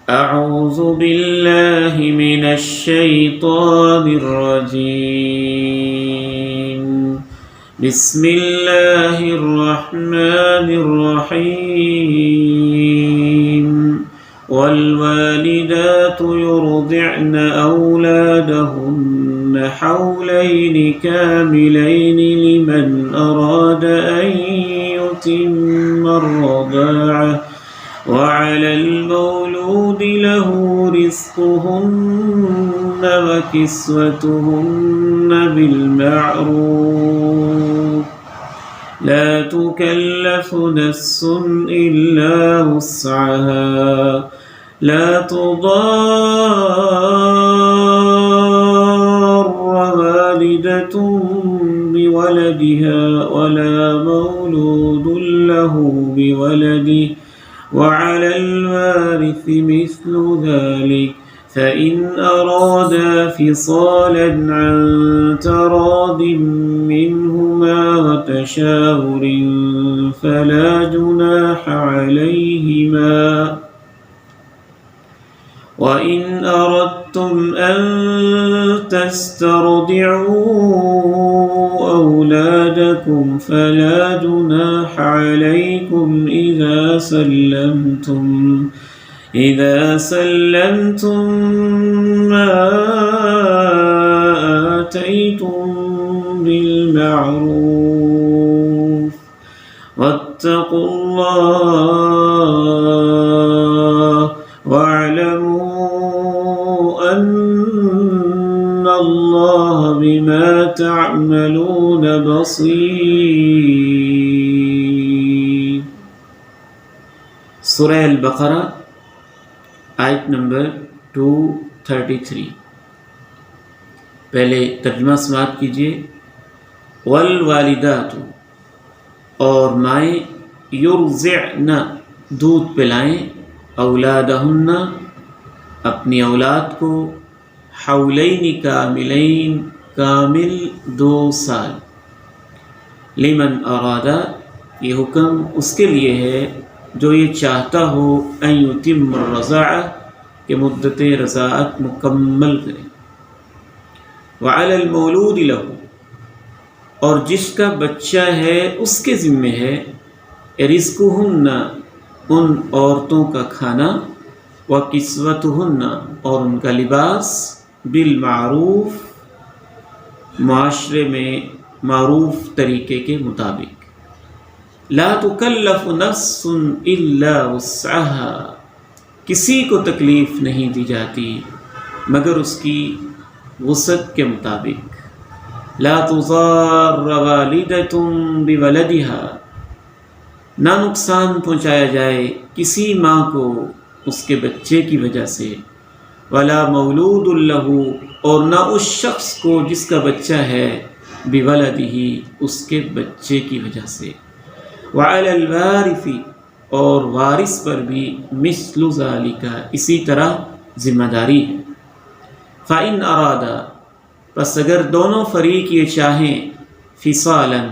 أعوذ بالله من الشيطان الرجيم. بسم الله الرحمن الرحيم. والوالدات يرضعن أولادهن حولين كاملين لمن أراد أن يتم الرضاعة وعلى المولود له رزقهن وكسوتهن بالمعروف لا تكلف نفس إلا وسعها لا تضار والدة بولدها ولا مولود له بولده وعلى الوارث مثل ذلك فإن أرادا فصالا عن تراض منهما وتشاور فلا جناح عليهما وإن أردتم أن تسترضعوا أولادكم فلا جناح عليكم إذا سلمتم ما آتيتم بالمعروف واتقوا الله واعلموا أن الله بما تعملون بصير. سورہ البقرہ آیت نمبر 233. پہلے ترجمہ سماعت کیجیے. والوالدات اور مائیں یرضعن دودھ پلائیں اولادہن اپنی اولاد کو حولین کاملین کامل 2 سال لمن ارادہ یہ حکم اس کے لیے ہے جو یہ چاہتا ہو ان یتم الرضاعہ کہ مدت رضاعت مکمل کرے. وعلی المولود لہ اور جس کا بچہ ہے اس کے ذمہ ہے رزقہن ان عورتوں کا کھانا وکسوتہن اور ان کا لباس بالمعروف معاشرے میں معروف طریقے کے مطابق. لا تکلف نفس الا وسعها کسی کو تکلیف نہیں دی جاتی مگر اس کی وسعت کے مطابق. لا تضار والدۃ بولدها نہ نقصان پہنچایا جائے کسی ماں کو اس کے بچے کی وجہ سے. ولا مولود لہ اور نہ اس شخص کو جس کا بچہ ہے بولدہ اس کے بچے کی وجہ سے. وعلی الوارث اور وارث پر بھی مثل ذالک اسی طرح ذمہ داری ہے. فإن ارادا پس اگر دونوں فریق یہ چاہیں فصالا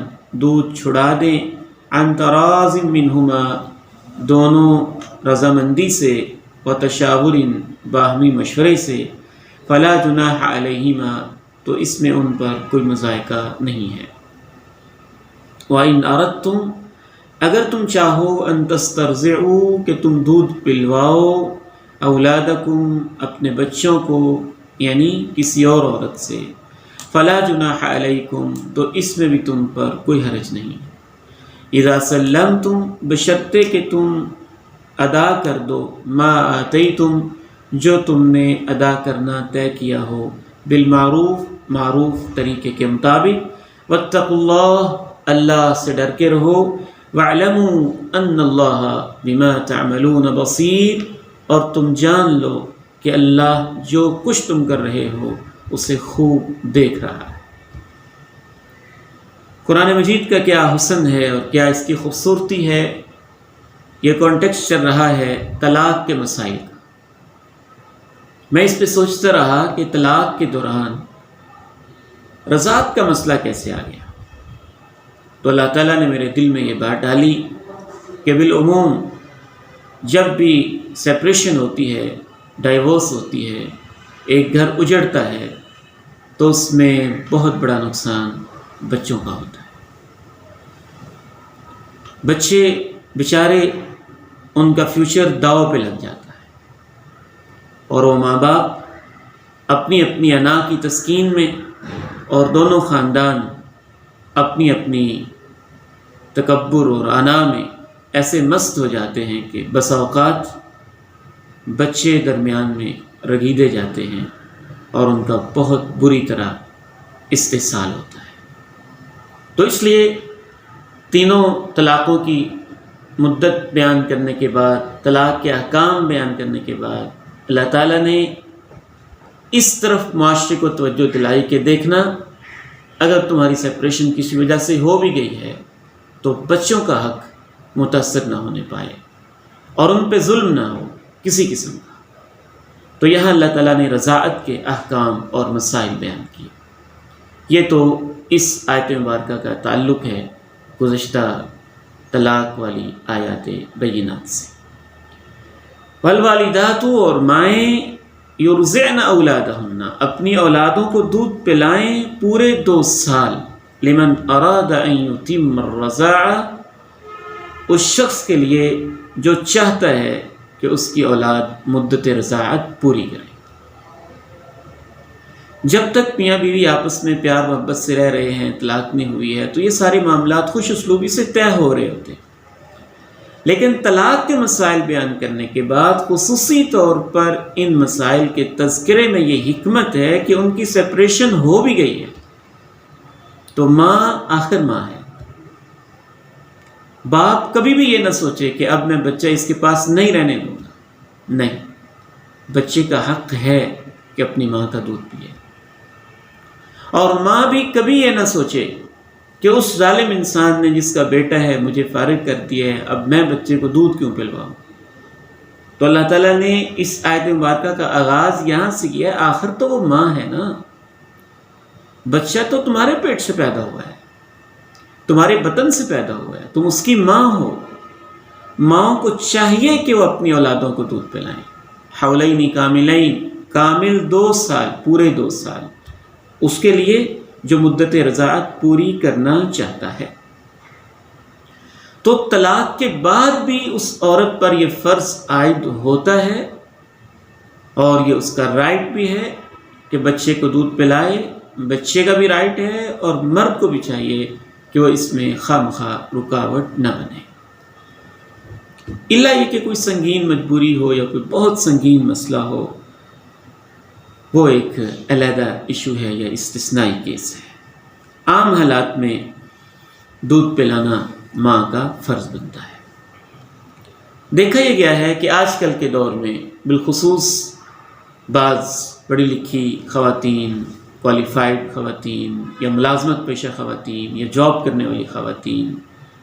دودھ چھڑا دیں عن تراض منہما دونوں رضامندی سے وتشاور باہمی مشورے سے فلا جناح علیہما تو اس میں ان پر کوئی مذائقہ نہیں ہے. وإن اردتم اگر تم چاہو ان تسترضعوا کہ تم دودھ پلواؤ اولادکم اپنے بچوں کو یعنی کسی اور عورت سے فلا جناح علیکم تو اس میں بھی تم پر کوئی حرج نہیں. اذا سلمتم بشرطے کہ تم ادا کر دو ما آتیتم جو تم نے ادا کرنا طے کیا ہو بالمعروف معروف طریقے کے مطابق. واتقوا اللہ اللہ سے ڈر کے رہو. واعلموا ان اللہ بما تعملون بصیر اور تم جان لو کہ اللہ جو کچھ تم کر رہے ہو اسے خوب دیکھ رہا ہے. قرآن مجید کا کیا حسن ہے اور کیا اس کی خوبصورتی ہے. یہ کانٹیکسٹ چل رہا ہے طلاق کے مسائل کا. میں اس پہ سوچتا رہا کہ طلاق کے دوران رضاعت کا مسئلہ کیسے آ گیا. تو اللہ تعالیٰ نے میرے دل میں یہ بات ڈالی کہ بالعموم جب بھی سیپریشن ہوتی ہے، ڈائیورس ہوتی ہے، ایک گھر اجڑتا ہے، تو اس میں بہت بڑا نقصان بچوں کا ہوتا ہے۔ بچے بیچارے، ان کا فیوچر داؤ پہ لگ جاتا ہے، اور وہ ماں باپ اپنی اپنی انا کی تسکین میں، اور دونوں خاندان اپنی اپنی تکبر اور انا میں ایسے مست ہو جاتے ہیں کہ بسا اوقات بچے درمیان میں رگیدے جاتے ہیں اور ان کا بہت بری طرح استحصال ہوتا ہے۔ تو اس لیے تینوں طلاقوں کی مدت بیان کرنے کے بعد، طلاق کے احکام بیان کرنے کے بعد، اللہ تعالیٰ نے اس طرف معاشرے کو توجہ دلائی کہ دیکھنا، اگر تمہاری سیپریشن کسی وجہ سے ہو بھی گئی ہے تو بچوں کا حق متاثر نہ ہونے پائے اور ان پہ ظلم نہ ہو کسی قسم کا۔ تو یہاں اللہ تعالیٰ نے رضاعت کے احکام اور مسائل بیان کیے۔ یہ تو اس آیت مبارکہ کا تعلق ہے گزشتہ طلاق والی آیات بینات سے۔ والوالدات، اور مائیں، یرضعن اولادہن، اپنی اولادوں کو دودھ پلائیں پورے 2 سال، لمن اراد ان یتم الرضاعہ، اس شخص کے لیے جو چاہتا ہے کہ اس کی اولاد مدت رضاعت پوری کرے۔ جب تک میاں بیوی آپس میں پیار محبت سے رہ رہے ہیں، طلاق نہیں ہوئی ہے، تو یہ سارے معاملات خوش اسلوبی سے طے ہو رہے ہوتے ہیں۔ لیکن طلاق کے مسائل بیان کرنے کے بعد خصوصی طور پر ان مسائل کے تذکرے میں یہ حکمت ہے کہ ان کی سیپریشن ہو بھی گئی ہے تو ماں آخر ماں ہے۔ باپ کبھی بھی یہ نہ سوچے کہ اب میں بچہ اس کے پاس نہیں رہنے دوں گا، نہیں، بچے کا حق ہے کہ اپنی ماں کا دودھ پیے۔ اور ماں بھی کبھی یہ نہ سوچے کہ اس ظالم انسان نے جس کا بیٹا ہے مجھے فارغ کر دیا ہے، اب میں بچے کو دودھ کیوں پلواؤں۔ تو اللہ تعالیٰ نے اس آیت مبارکہ کا آغاز یہاں سے کیا ہے، آخر تو وہ ماں ہے نا، بچہ تو تمہارے پیٹ سے پیدا ہوا ہے، تمہارے بطن سے پیدا ہوا ہے، تم اس کی ماں ہو۔ ماں کو چاہیے کہ وہ اپنی اولادوں کو دودھ پلائیں، حولین کاملین، کامل 2 سال، پورے 2 سال، اس کے لیے جو مدت رضاعت پوری کرنا چاہتا ہے۔ تو طلاق کے بعد بھی اس عورت پر یہ فرض عائد ہوتا ہے، اور یہ اس کا رائٹ بھی ہے کہ بچے کو دودھ پلائے، بچے کا بھی رائٹ ہے، اور مرد کو بھی چاہیے کہ وہ اس میں خواہ رکاوٹ نہ بنے، الا یہ کہ کوئی سنگین مجبوری ہو یا کوئی بہت سنگین مسئلہ ہو، وہ ایک علیحدہ ایشو ہے یا استثنائی کیس ہے۔ عام حالات میں دودھ پلانا ماں کا فرض بنتا ہے۔ دیکھا یہ گیا ہے کہ آج کل کے دور میں بالخصوص بعض پڑھی لکھی خواتین، کوالیفائڈ خواتین یا ملازمت پیشہ خواتین یا جاب کرنے والی خواتین،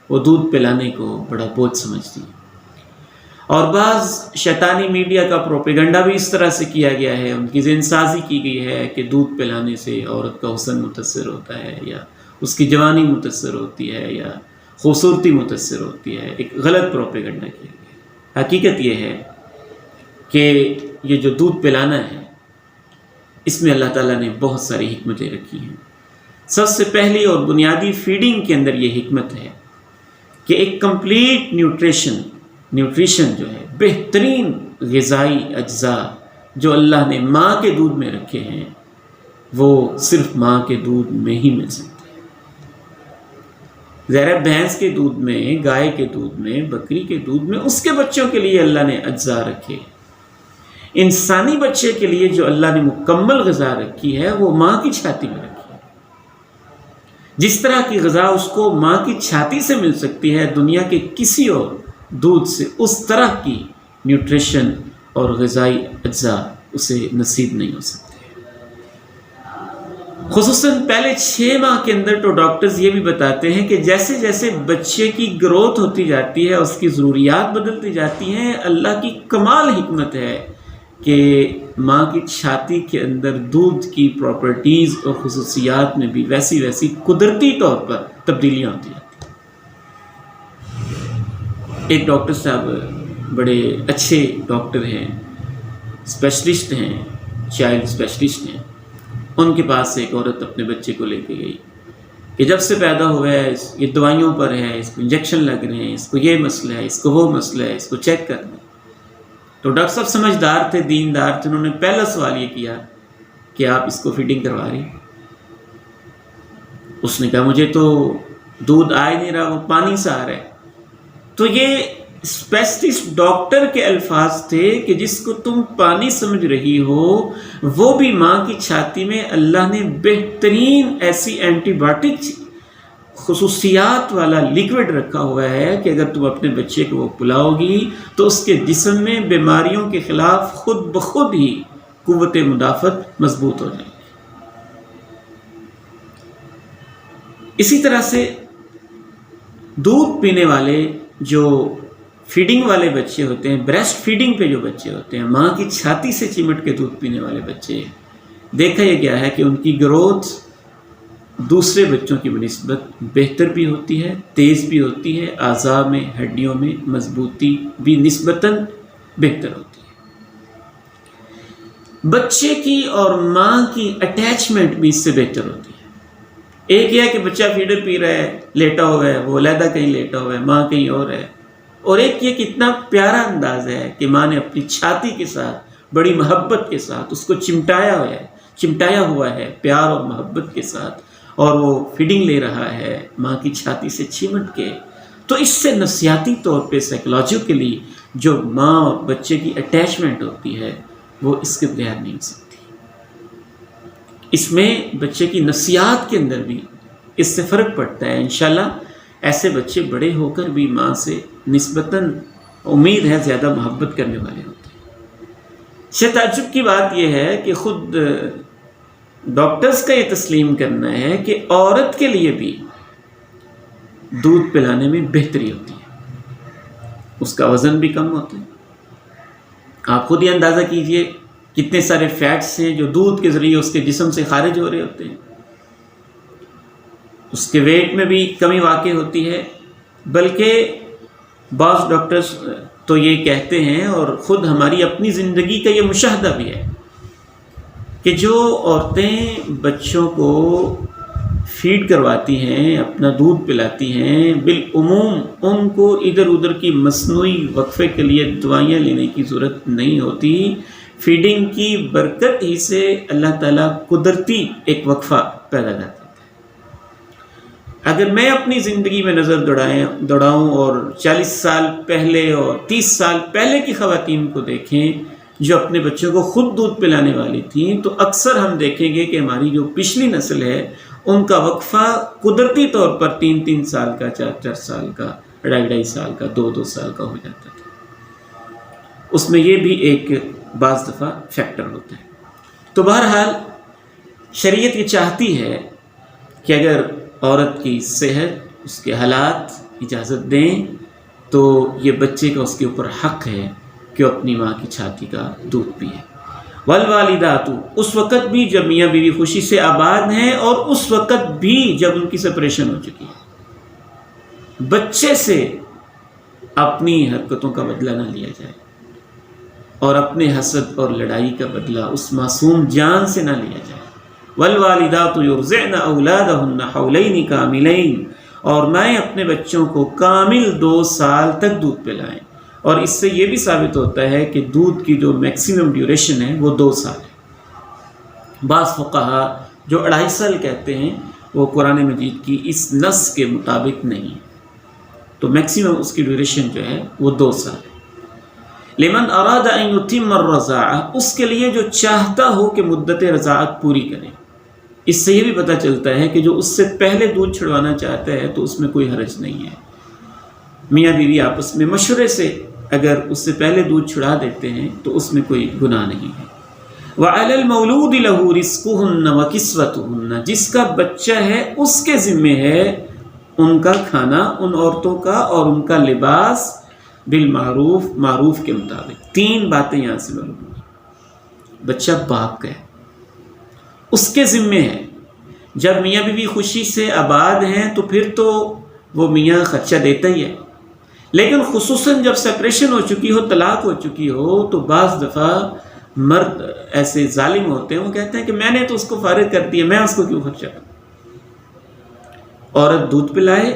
وہ دودھ پلانے کو بڑا بوجھ سمجھتی ہیں، اور بعض شیطانی میڈیا کا پروپیگنڈا بھی اس طرح سے کیا گیا ہے، ان کی ذہن سازی کی گئی ہے کہ دودھ پلانے سے عورت کا حسن متاثر ہوتا ہے، یا اس کی جوانی متاثر ہوتی ہے، یا خوبصورتی متاثر ہوتی ہے۔ ایک غلط پروپیگنڈا کیا گیا ہے۔ حقیقت یہ ہے کہ یہ جو دودھ پلانا ہے، اس میں اللہ تعالیٰ نے بہت ساری حکمتیں رکھی ہیں۔ سب سے پہلی اور بنیادی فیڈنگ کے اندر یہ حکمت ہے کہ ایک کمپلیٹ نیوٹریشن جو ہے، بہترین غذائی اجزاء جو اللہ نے ماں کے دودھ میں رکھے ہیں، وہ صرف ماں کے دودھ میں ہی مل سکتے ہیں۔ ظاہر بھینس کے دودھ میں، گائے کے دودھ میں، بکری کے دودھ میں اس کے بچوں کے لیے اللہ نے اجزاء رکھے۔ انسانی بچے کے لیے جو اللہ نے مکمل غذا رکھی ہے، وہ ماں کی چھاتی میں رکھی ہے۔ جس طرح کی غذا اس کو ماں کی چھاتی سے مل سکتی ہے، دنیا کے کسی اور دودھ سے اس طرح کی نیوٹریشن اور غذائی اجزاء اسے نصیب نہیں ہو سکتے۔ خصوصاً پہلے 6 ماہ کے اندر تو ڈاکٹرز یہ بھی بتاتے ہیں کہ جیسے جیسے بچے کی گروتھ ہوتی جاتی ہے، اس کی ضروریات بدلتی جاتی ہیں، اللہ کی کمال حکمت ہے کہ ماں کی چھاتی کے اندر دودھ کی پراپرٹیز اور خصوصیات میں بھی ویسی قدرتی طور پر تبدیلیاں ہوتی ہیں۔ ایک ڈاکٹر صاحب بڑے اچھے ڈاکٹر ہیں، اسپیشلسٹ ہیں، چائلڈ اسپیشلسٹ ہیں، ان کے پاس ایک عورت اپنے بچے کو لے کے گئی کہ جب سے پیدا ہوا ہے یہ دوائیوں پر ہے، اس کو انجیکشن لگ رہے ہیں، اس کو یہ مسئلہ ہے، اس کو وہ مسئلہ ہے، اس کو چیک کرنا ہے۔ تو ڈاکٹر صاحب سمجھدار تھے، دیندار تھے، انہوں نے پہلا سوال یہ کیا کہ آپ اس کو فیڈنگ کروا رہی؟ اس نے کہا مجھے تو دودھ آ ہی نہیں رہا، وہ پانی سے آ رہا ہے۔ تو یہ اسپیشلسٹ ڈاکٹر کے الفاظ تھے کہ جس کو تم پانی سمجھ رہی ہو وہ بھی ماں کی چھاتی میں اللہ نے بہترین ایسی اینٹی بائیوٹک خصوصیات والا لیکوڈ رکھا ہوا ہے کہ اگر تم اپنے بچے کو وہ پلاؤ گی تو اس کے جسم میں بیماریوں کے خلاف خود بخود ہی قوت مدافعت مضبوط ہو جائے گی۔ اسی طرح سے دودھ پینے والے جو فیڈنگ والے بچے ہوتے ہیں، بریسٹ فیڈنگ پہ جو بچے ہوتے ہیں، ماں کی چھاتی سے چمٹ کے دودھ پینے والے بچے، دیکھا یہ گیا ہے کہ ان کی گروتھ دوسرے بچوں کی بنسبت بہتر بھی ہوتی ہے، تیز بھی ہوتی ہے، اعضاء میں، ہڈیوں میں مضبوطی بھی نسبتاً بہتر ہوتی ہے۔ بچے کی اور ماں کی اٹیچمنٹ بھی اس سے بہتر ہوتی ہے۔ ایک یہ ہے کہ بچہ فیڈر پی رہا ہے، لیٹا ہوا ہے، وہ علیحدہ کہیں لیٹا ہوا ہے، ماں کہیں اور ہے، اور ایک یہ کتنا پیارا انداز ہے کہ ماں نے اپنی چھاتی کے ساتھ بڑی محبت کے ساتھ اس کو چمٹایا ہوا ہے پیار اور محبت کے ساتھ، اور وہ فیڈنگ لے رہا ہے ماں کی چھاتی سے چمٹ کے۔ تو اس سے نفسیاتی طور پہ سائیکولوجیکلی جو ماں اور بچے کی اٹیچمنٹ ہوتی ہے وہ اس کے بغیر نہیں ہو سکتی۔ اس میں بچے کی نفسیات کے اندر بھی اس سے فرق پڑتا ہے۔ انشاءاللہ ایسے بچے بڑے ہو کر بھی ماں سے نسبتاً امید ہے زیادہ محبت کرنے والے ہوتے ہیں۔ سے تعجب کی بات یہ ہے کہ خود ڈاکٹرز کا یہ تسلیم کرنا ہے کہ عورت کے لیے بھی دودھ پلانے میں بہتری ہوتی ہے، اس کا وزن بھی کم ہوتا ہے۔ آپ خود یہ اندازہ کیجئے کتنے سارے فیٹس ہیں جو دودھ کے ذریعے اس کے جسم سے خارج ہو رہے ہوتے ہیں، اس کے ویٹ میں بھی کمی واقع ہوتی ہے۔ بلکہ بعض ڈاکٹرز تو یہ کہتے ہیں، اور خود ہماری اپنی زندگی کا یہ مشاہدہ بھی ہے، کہ جو عورتیں بچوں کو فیڈ کرواتی ہیں، اپنا دودھ پلاتی ہیں، بالعموم ان کو ادھر ادھر کی مصنوعی وقفے کے لیے دوائیاں لینے کی ضرورت نہیں ہوتی۔ فیڈنگ کی برکت ہی سے اللہ تعالیٰ قدرتی ایک وقفہ پیدا کر دیتا ہے۔ اگر میں اپنی زندگی میں نظر دوڑاؤں اور 40 سال پہلے اور 30 سال پہلے کی خواتین کو دیکھیں جو اپنے بچوں کو خود دودھ پلانے والی تھیں، تو اکثر ہم دیکھیں گے کہ ہماری جو پچھلی نسل ہے ان کا وقفہ قدرتی طور پر 3 سال کا، 4 سال کا، 2.5 سال کا، 2 سال کا ہو جاتا تھا۔ اس میں یہ بھی ایک بعض دفعہ فیکٹر ہوتا ہے۔ تو بہرحال شریعت یہ چاہتی ہے کہ اگر عورت کی صحت، اس کے حالات اجازت دیں تو یہ بچے کا اس کے اوپر حق ہے کہ اپنی ماں کی چھاتی کا دودھ پیے۔ والوالدات، اس وقت بھی جب میاں بیوی خوشی سے آباد ہیں، اور اس وقت بھی جب ان کی سپریشن ہو چکی ہے۔ بچے سے اپنی حرکتوں کا بدلہ نہ لیا جائے، اور اپنے حسد اور لڑائی کا بدلہ اس معصوم جان سے نہ لیا جائے۔ والوالدات یرضعن اولادہن حولین کاملین، اور مائیں اپنے بچوں کو کامل 2 سال تک دودھ پلائیں۔ اور اس سے یہ بھی ثابت ہوتا ہے کہ دودھ کی جو میکسیمم ڈیوریشن ہے وہ 2 سال ہے۔ بعض فقہا جو 2.5 سال کہتے ہیں وہ قرآن مجید کی اس نص کے مطابق نہیں، تو میکسیمم اس کی ڈیوریشن جو ہے وہ 2 سال ہے۔ لمن اراد ان یتم الرضاعہ، اس کے لیے جو چاہتا ہو کہ مدت رضاعت پوری کرے۔ اس سے یہ بھی پتہ چلتا ہے کہ جو اس سے پہلے دودھ چھڑوانا چاہتا ہے تو اس میں کوئی حرج نہیں ہے۔ میاں بیوی آپس میں مشورے سے اگر اس سے پہلے دودھ چھڑا دیتے ہیں تو اس میں کوئی گناہ نہیں ہے۔ وعلی المولود لہ رزقہن وکسوتہن، جس کا بچہ ہے اس کے ذمے ہے ان کا کھانا، ان عورتوں کا، اور ان کا لباس بالمعروف، معروف کے مطابق۔ 3 باتیں یہاں سے معلوم ہوئی۔ بچہ باپ کا ہے، اس کے ذمے ہے۔ جب میاں بیوی خوشی سے آباد ہیں تو پھر تو وہ میاں خرچہ دیتا ہی ہے، لیکن خصوصاً جب سپریشن ہو چکی ہو، طلاق ہو چکی ہو، تو بعض دفعہ مرد ایسے ظالم ہوتے ہیں، وہ کہتے ہیں کہ میں نے تو اس کو فارغ کر دیا، میں اس کو کیوں خرچہ کروں۔ عورت دودھ پلائے،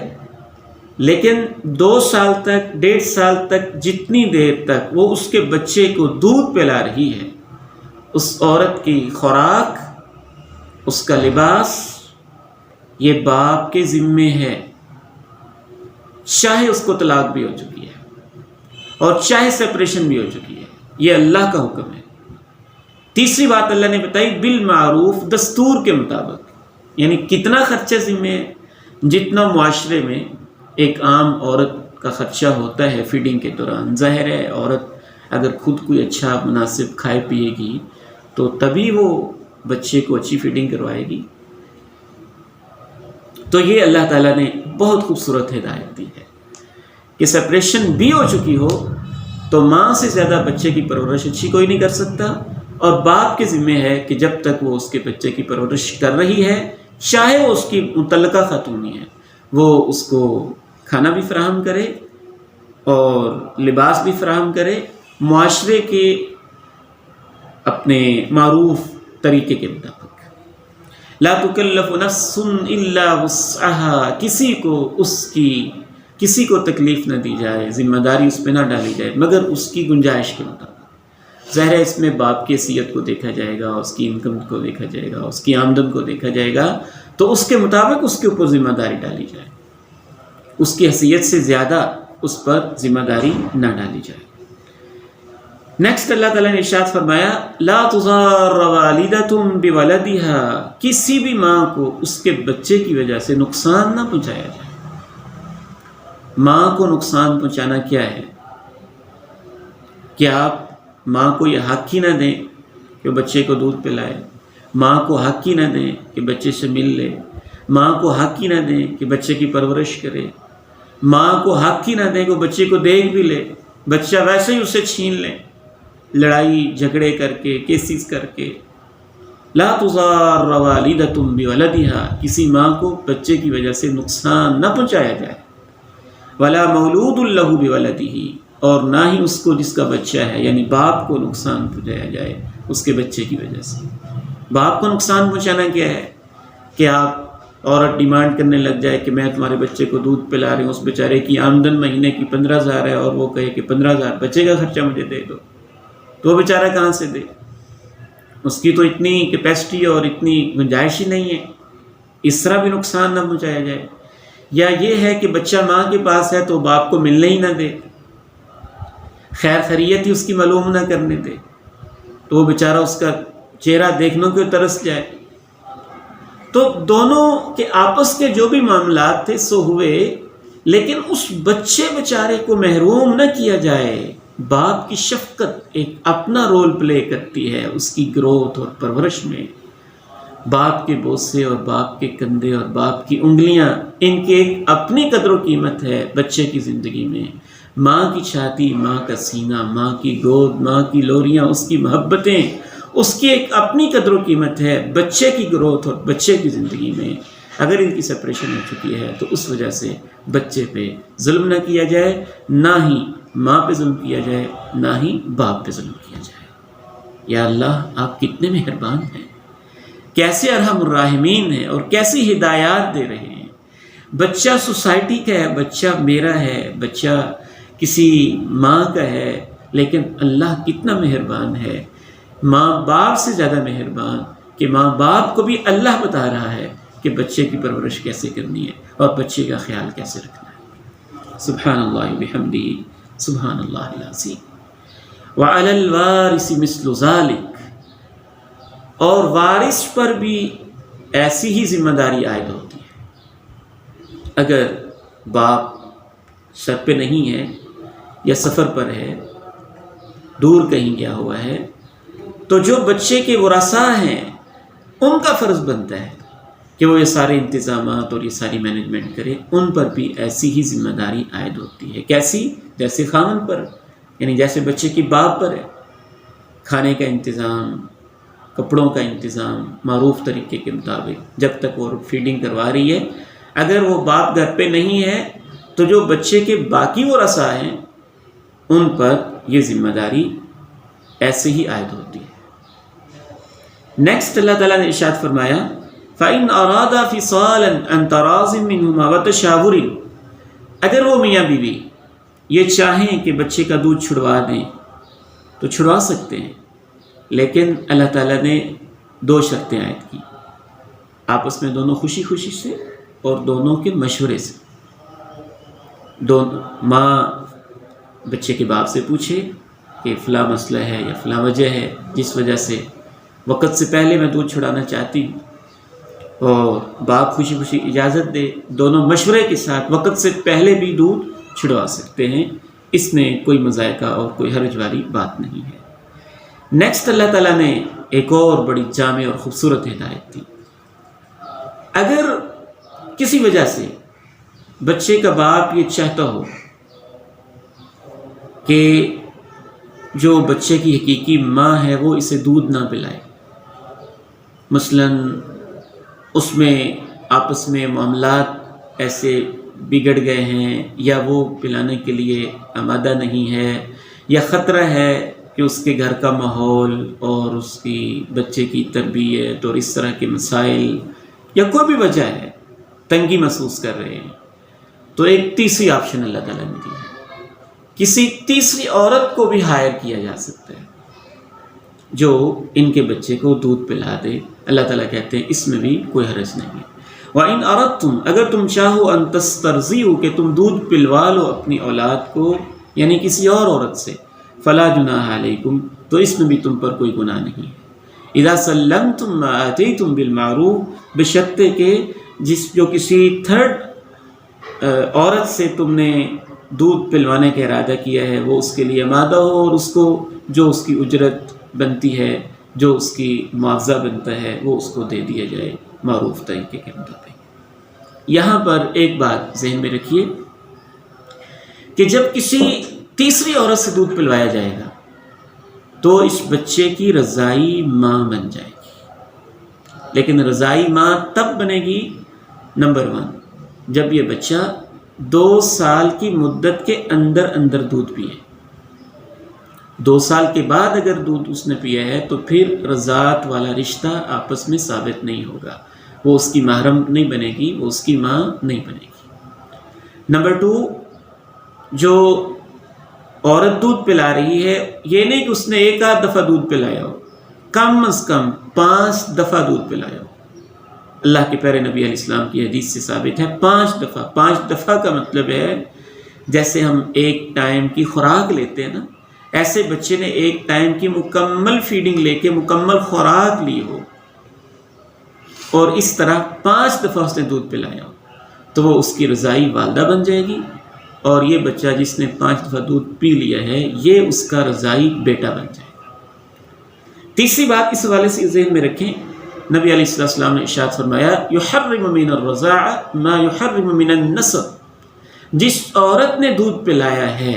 لیکن 2 سال تک 1.5 سال تک جتنی دیر تک وہ اس کے بچے کو دودھ پلا رہی ہے، اس عورت کی خوراک، اس کا لباس، یہ باپ کے ذمے ہے، چاہے اس کو طلاق بھی ہو چکی ہے اور چاہے سپریشن بھی ہو چکی ہے، یہ اللہ کا حکم ہے۔ تیسری بات اللہ نے بتائی بالمعروف، دستور کے مطابق، یعنی کتنا خرچہ ذمہ ہے، جتنا معاشرے میں ایک عام عورت کا خرچہ ہوتا ہے فیڈنگ کے دوران۔ ظاہر ہے عورت اگر خود کوئی اچھا مناسب کھائے پیے گی تو تبھی وہ بچے کو اچھی فیڈنگ کروائے گی۔ تو یہ اللہ تعالیٰ نے بہت خوبصورت ہدایت دی ہے کہ سپریشن بھی ہو چکی ہو تو ماں سے زیادہ بچے کی پرورش اچھی کوئی نہیں کر سکتا، اور باپ کے ذمہ ہے کہ جب تک وہ اس کے بچے کی پرورش کر رہی ہے، چاہے وہ اس کی متعلقہ خاتونی ہے، وہ اس کو کھانا بھی فراہم کرے اور لباس بھی فراہم کرے، معاشرے کے اپنے معروف طریقے کے مطابق۔ لا تکلف نفس الا وسعها، کسی کو تکلیف نہ دی جائے، ذمہ داری اس پہ نہ ڈالی جائے مگر اس کی گنجائش کے مطابق۔ ظاہر ہے اس میں باپ کی حیثیت کو دیکھا جائے گا، اس کی انکم کو دیکھا جائے گا، اس کی آمدن کو دیکھا جائے گا، تو اس کے مطابق اس کے اوپر ذمہ داری ڈالی جائے، اس کی حیثیت سے زیادہ اس پر ذمہ داری نہ ڈالی جائے۔ نیکسٹ اللہ تعالیٰ نے ارشاد فرمایا لا تضار والدۃ بولدها، کسی بھی ماں کو اس کے بچے کی وجہ سے نقصان نہ پہنچایا جائے۔ ماں کو نقصان پہنچانا کیا ہے؟ کہ آپ ماں کو یہ حق ہی نہ دیں کہ بچے کو دودھ پلائے، ماں کو حق ہی نہ دیں کہ بچے سے مل لے، ماں کو حق ہی نہ دیں کہ بچے کی پرورش کرے، ماں کو حق ہی نہ دیں کہ وہ بچے کو دیکھ بھی لے، بچہ ویسے ہی اسے چھین لے، لڑائی جھگڑے کر کے، کیسز کر کے۔ لا تضار والدۃ بولدها، کسی ماں کو بچے کی وجہ سے نقصان نہ پہنچایا جائے۔ ولا مولود له بولده، اور نہ ہی اس کو جس کا بچہ ہے یعنی باپ کو نقصان پہنچایا جائے اس کے بچے کی وجہ سے۔ باپ کو نقصان پہنچانا کیا ہے؟ کہ آپ عورت ڈیمانڈ کرنے لگ جائے کہ میں تمہارے بچے کو دودھ پلا رہی ہوں، اس بیچارے کی آمدن مہینے کی 15,000 ہے اور وہ کہے کہ 15,000 بچے کا خرچہ مجھے دے دو، تو وہ بیچارہ کہاں سے دے؟ اس کی تو اتنی کیپیسٹی اور اتنی گنجائش ہی نہیں ہے۔ اس طرح بھی نقصان نہ پہنچایا جائے۔ یا یہ ہے کہ بچہ ماں کے پاس ہے تو باپ کو ملنے ہی نہ دے، خیر خیریت ہی اس کی معلوم نہ کرنے دے، تو وہ بیچارہ اس کا چہرہ دیکھنے کو ترس جائے۔ تو دونوں کے آپس کے جو بھی معاملات تھے سو ہوئے، لیکن اس بچے بیچارے کو محروم نہ کیا جائے۔ باپ کی شفقت ایک اپنا رول پلے کرتی ہے اس کی گروتھ اور پرورش میں۔ باپ کے بوسے اور باپ کے کندھے اور باپ کی انگلیاں، ان کی ایک اپنی قدر و قیمت ہے بچے کی زندگی میں۔ ماں کی چھاتی، ماں کا سینہ، ماں کی گود، ماں کی لوریاں، اس کی محبتیں، اس کی ایک اپنی قدر و قیمت ہے بچے کی گروتھ اور بچے کی زندگی میں۔ اگر ان کی سپریشن ہو چکی ہے تو اس وجہ سے بچے پہ ظلم نہ کیا جائے، نہ ہی ماں پہ ظلم کیا جائے، نہ ہی باپ پہ ظلم کیا جائے۔ یا اللہ آپ کتنے مہربان ہیں، کیسے ارحم الراحمین ہیں اور کیسی ہدایات دے رہے ہیں۔ بچہ سوسائٹی کا ہے، بچہ میرا ہے، بچہ کسی ماں کا ہے، لیکن اللہ کتنا مہربان ہے، ماں باپ سے زیادہ مہربان، کہ ماں باپ کو بھی اللہ بتا رہا ہے کہ بچے کی پرورش کیسے کرنی ہے اور بچے کا خیال کیسے رکھنا ہے۔ سبحان اللہ بحمدہ، سبحان اللہ العظیم۔ وعلی الوارث مثل ذلک، اور وارث پر بھی ایسی ہی ذمہ داری عائد ہوتی ہے۔ اگر باپ سر پہ نہیں ہے یا سفر پر ہے، دور کہیں گیا ہوا ہے، تو جو بچے کے ورثاء ہیں ان کا فرض بنتا ہے کہ وہ یہ سارے انتظامات اور یہ ساری مینجمنٹ کرے۔ ان پر بھی ایسی ہی ذمہ داری عائد ہوتی ہے۔ کیسی؟ جیسے خاوند پر، یعنی جیسے بچے کی باپ پر ہے، کھانے کا انتظام، کپڑوں کا انتظام معروف طریقے کے مطابق، جب تک وہ فیڈنگ کروا رہی ہے۔ اگر وہ باپ گھر پہ نہیں ہے تو جو بچے کے باقی ورثاء ہیں ان پر یہ ذمہ داری ایسے ہی عائد ہوتی ہے۔ نیکسٹ اللہ تعالیٰ نے ارشاد فرمایا فَإِنْ أَرَادَا فِصَالًا عَنْ تَرَاضٍ مِّنْهُمَا وَتَشَاوُرٍ، اگر وہ میاں بیوی یہ چاہیں کہ بچے کا دودھ چھڑوا دیں تو چھڑوا سکتے ہیں، لیکن اللہ تعالیٰ نے 2 شرطیں عائد کی، آپس میں دونوں خوشی خوشی سے اور دونوں کے مشورے سے۔ ماں بچے کے باپ سے پوچھے کہ فلاں مسئلہ ہے یا فلاں وجہ ہے جس وجہ سے وقت سے پہلے میں دودھ چھڑانا چاہتی ہوں، اور باپ خوشی خوشی اجازت دے، دونوں مشورے کے ساتھ وقت سے پہلے بھی دودھ چھڑوا سکتے ہیں، اس میں کوئی مذائقہ اور کوئی حرج والی بات نہیں ہے۔ نیکسٹ اللہ تعالیٰ نے ایک اور بڑی جامع اور خوبصورت ہدایت دی، اگر کسی وجہ سے بچے کا باپ یہ چاہتا ہو کہ جو بچے کی حقیقی ماں ہے وہ اسے دودھ نہ پلائے، مثلاً اس میں آپس میں معاملات ایسے بگڑ گئے ہیں یا وہ پلانے کے لیے آمادہ نہیں ہے، یا خطرہ ہے کہ اس کے گھر کا ماحول اور اس کی بچے کی تربیت اور اس طرح کے مسائل یا کوئی بھی وجہ ہے تنگی محسوس کر رہے ہیں، تو ایک تیسری آپشن اللہ تعالیٰ نے دی ہے، کسی تیسری عورت کو بھی ہائر کیا جا سکتا ہے جو ان کے بچے کو دودھ پلا دے۔ اللہ تعالیٰ کہتے ہیں اس میں بھی کوئی حرج نہیں ہے۔ وَإِنْ أَرَدْتُمْ، اگر تم چاہو أَن تَسْتَرْضِعُوا کہ تم دودھ پلوا لو اپنی اولاد کو یعنی کسی اور عورت سے، فَلَا جُنَاحَ عَلَيْكُمْ تو اس میں بھی تم پر کوئی گناہ نہیں ہے۔ اذا سلمتم ما آتیتم بالمعروف، بشرطے کہ جو کسی تھرڈ عورت سے تم نے دودھ پلوانے کا ارادہ کیا ہے وہ اس کے لیے آمادہ ہو اور اس کو جو اس کی اجرت بنتی ہے، جو اس کی معاوضہ بنتا ہے وہ اس کو دے دیا جائے معروف طریقے کے مطابق۔ یہاں پر ایک بات ذہن میں رکھیے کہ جب کسی تیسری عورت سے دودھ پلوایا جائے گا تو اس بچے کی رضائی ماں بن جائے گی، لیکن رضائی ماں تب بنے گی نمبر 1 جب یہ بچہ 2 سال کی مدت کے اندر دودھ پیے۔ 2 سال کے بعد اگر دودھ اس نے پیا ہے تو پھر رضاعت والا رشتہ آپس میں ثابت نہیں ہوگا، وہ اس کی محرم نہیں بنے گی، وہ اس کی ماں نہیں بنے گی۔ نمبر 2، جو عورت دودھ پلا رہی ہے یہ نہیں کہ اس نے 1 آدھ دفعہ دودھ پلایا ہو، کم از کم 5 دفعہ دودھ پلایا ہو۔ اللہ کے پیارے نبی علیہ السلام کی حدیث سے ثابت ہے 5 دفعہ۔ 5 دفعہ کا مطلب ہے جیسے ہم ایک ٹائم کی خوراک لیتے ہیں نا، ایسے بچے نے ایک ٹائم کی مکمل فیڈنگ لے کے مکمل خوراک لی ہو اور اس طرح 5 دفعہ اس نے دودھ پلایا ہو تو وہ اس کی رضائی والدہ بن جائے گی، اور یہ بچہ جس نے 5 دفعہ دودھ پی لیا ہے یہ اس کا رضائی بیٹا بن جائے گا۔ تیسری بات اس حوالے سے ذہن میں رکھیں، نبی علیہ السلام نے ارشاد فرمایا یحرم من الرضاعہ ما یحرم من النسب، جس عورت نے دودھ پلایا ہے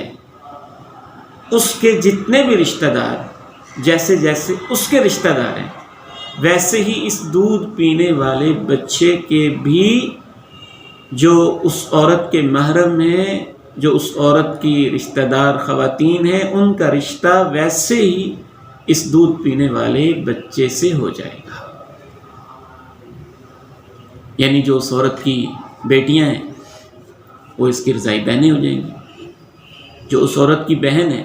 اس کے جتنے بھی رشتہ دار جیسے جیسے اس کے رشتہ دار ہیں ویسے ہی اس دودھ پینے والے بچے کے بھی جو اس عورت کے محرم ہیں، جو اس عورت کی رشتہ دار خواتین ہیں، ان کا رشتہ ویسے ہی اس دودھ پینے والے بچے سے ہو جائے گا۔ یعنی جو اس عورت کی بیٹیاں ہیں وہ اس کی رضائی بہنیں ہو جائیں گی، جو اس عورت کی بہن ہے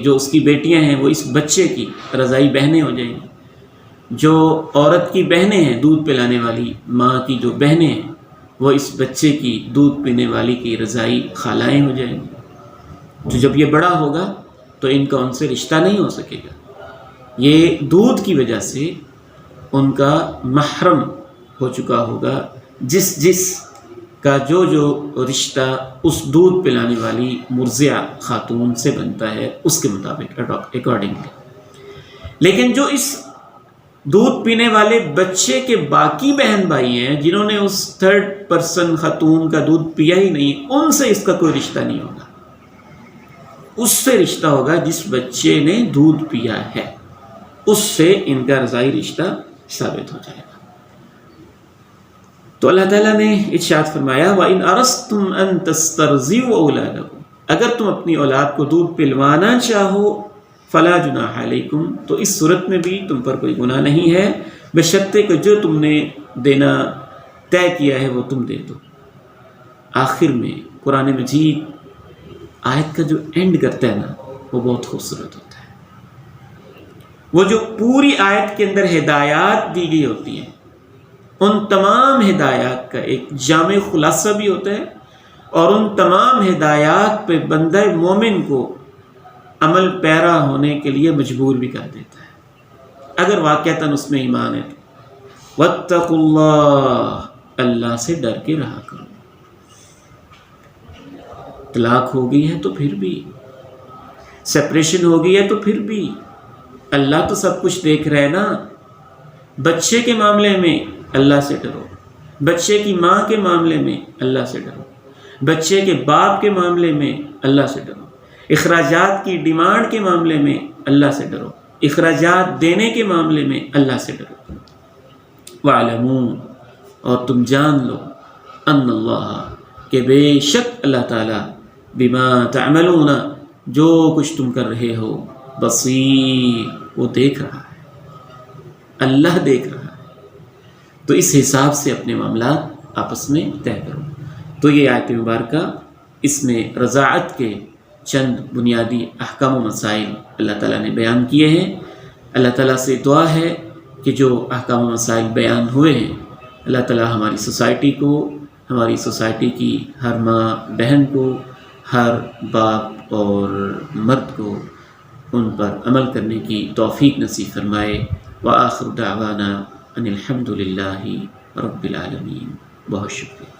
جو اس کی بیٹیاں ہیں وہ اس بچے کی رضائی بہنیں ہو جائیں گی، جو عورت کی بہنیں ہیں دودھ پلانے والی ماں کی جو بہنیں ہیں وہ اس بچے کی دودھ پینے والی کی رضائی خالائیں ہو جائیں گی۔ تو جب یہ بڑا ہوگا تو ان کا ان سے رشتہ نہیں ہو سکے گا، یہ دودھ کی وجہ سے ان کا محرم ہو چکا ہوگا، جس کا جو رشتہ اس دودھ پلانے والی مرضعہ خاتون سے بنتا ہے اس کے مطابق اکارڈنگلی۔ لیکن جو اس دودھ پینے والے بچے کے باقی بہن بھائی ہیں جنہوں نے اس 3rd پرسن خاتون کا دودھ پیا ہی نہیں، ان سے اس کا کوئی رشتہ نہیں ہوگا، اس سے رشتہ ہوگا جس بچے نے دودھ پیا ہے، اس سے ان کا رضائی رشتہ ثابت ہو جائے گا۔ تو اللہ تعالیٰ نے ارشاد فرمایا وَإِنْ أَرَسْتُمْ أَن تَسْتَرْضِعُوا أَوْلَادَكُمْ، اگر تم اپنی اولاد کو دودھ پلوانا چاہو فَلَا جُنَاحَ عَلَيْكُمْ، تو اس صورت میں بھی تم پر کوئی گناہ نہیں ہے، بشرطے کہ جو تم نے دینا طے کیا ہے وہ تم دے دو۔ آخر میں قرآن مجید آیت کا جو اینڈ کرتا ہے نا وہ بہت خوبصورت ہوتا ہے۔ وہ جو پوری آیت کے اندر ہدایات دی گئی ہوتی ہیں، ان تمام ہدایات کا ایک جامع خلاصہ بھی ہوتا ہے، اور ان تمام ہدایات پہ بندہ مومن کو عمل پیرا ہونے کے لیے مجبور بھی کر دیتا ہے اگر واقعتاً اس میں ایمان ہے۔ وَاتَّقُوا اللَّهَ، اللہ سے ڈر کے رہا کرو۔ طلاق ہو گئی ہے تو پھر بھی، سپریشن ہو گئی ہے تو پھر بھی اللہ تو سب کچھ دیکھ رہا ہے نا۔ بچے کے معاملے میں اللہ سے ڈرو، بچے کی ماں کے معاملے میں اللہ سے ڈرو، بچے کے باپ کے معاملے میں اللہ سے ڈرو، اخراجات کی ڈیمانڈ کے معاملے میں اللہ سے ڈرو، اخراجات دینے کے معاملے میں اللہ سے ڈرو۔ وَاعْلَمُوا، اور تم جان لو، ان اللہ، کہ بے شک اللہ تعالیٰ، بما تعملون، جو کچھ تم کر رہے ہو، بصیر، وہ دیکھ رہا ہے، اللہ دیکھ رہا ہے۔ تو اس حساب سے اپنے معاملات آپس میں طے کرو۔ تو یہ آیت مبارکہ، اس میں رضاعت کے چند بنیادی احکام و مسائل اللہ تعالیٰ نے بیان کیے ہیں۔ اللہ تعالیٰ سے دعا ہے کہ جو احکام و مسائل بیان ہوئے ہیں، اللہ تعالیٰ ہماری سوسائٹی کو، ہماری سوسائٹی کی ہر ماں بہن کو، ہر باپ اور مرد کو ان پر عمل کرنے کی توفیق نصیب فرمائے۔ وآخر دعوانا ان الحمد للہ رب العالمین۔ بہت شکریہ۔